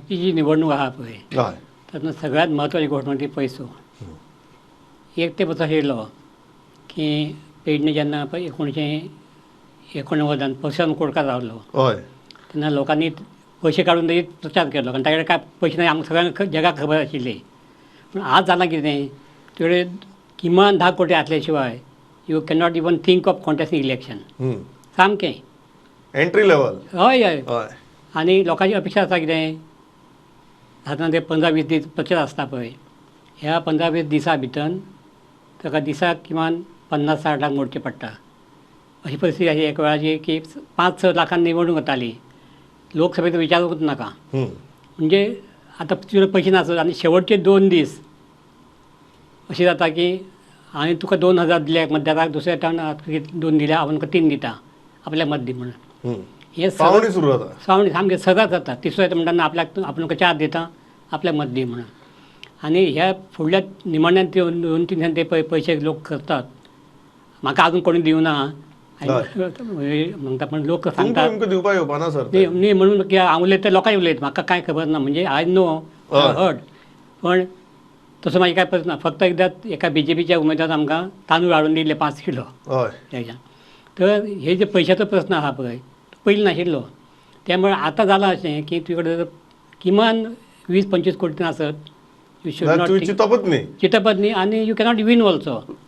आजची जी निवडणूक आहा पळय हय तातूंत सगळ्यांत म्हत्वाची घोषणा ती पयसो. एक ते पयसो आशिल्लो की पेडणे जेन्ना 1989 पक्षान कोडकार रावलो हय तेन्ना लोकांनी पयशे काडून लेगीत प्रचार केलो कारण ताचे कडेन काय पयशे ना आमकां सगळ्यांक जगाक खबर आशिल्ली. पूण आज जालां कितें तुजे कडेन किमान 10 कोटी आसल्या शिवाय you can not even think of contesting election. सामकें एंट्री लेवल. हय हय हय आनी लोकांची अपेक्षा आसा कितें आतां ते 15-20 दीस प्रचार आसता पळय ह्या 15-20 दिसां भितर ताका दिसाक किमान 50-60 लाख मोडचे पडटा. अशी परिस्थिती आशिल्ली एक वेळाची की 5-6 लाखान निवडणूक जाताली. लोकसभेचो विचारूंक नाका. म्हणजे आतां तुजे पयशे नासत आनी शेवटचे 2 दीस अशें जाता की हांवें तुका 2000 दिले मतदाराक दुसऱ्या फावट 2 दिल्या हांव तुका 3 दिता आपल्याक मत दी म्हणून. हे पावणी सुरू जाता. सावणी सामकें सदांच जाता. तिसरो येता म्हणटा आपल्याक आपूण तुका 4 दिता आपल्याक मत दी म्हणून. आनी ह्या फुडल्या निमाण्यान 2-3 दिसांनी ते पयशे लोक करतात. म्हाका आजून कोणी दिवना म्हणटा पण लोक सांगतात तुमकां दिवपाक येवपाना सर. न्ही म्हणून की हांव उलयता लोकांय उलयता म्हाका कांय खबर ना म्हणजे आय नो हर्ड. पण तसो म्हाजे कांय प्रश्न ना. फक्त एकदां एका BJPच्या उमेदवारान आमकां तांदूळ हाडून दिले 5 किलो हय तेज्यान. तर हे जे पयशाचो प्रश्न आहा पळय पयलीं नाशिल्लो. त्यामुळे आतां जालां अशें की तुजे कडेन किमान 20-25 कोटी आसत. यू शूड नॉट चिंतपच न्ही. चिंतपच न्ही आनी यू कॅनॉट विन ऑल्सो.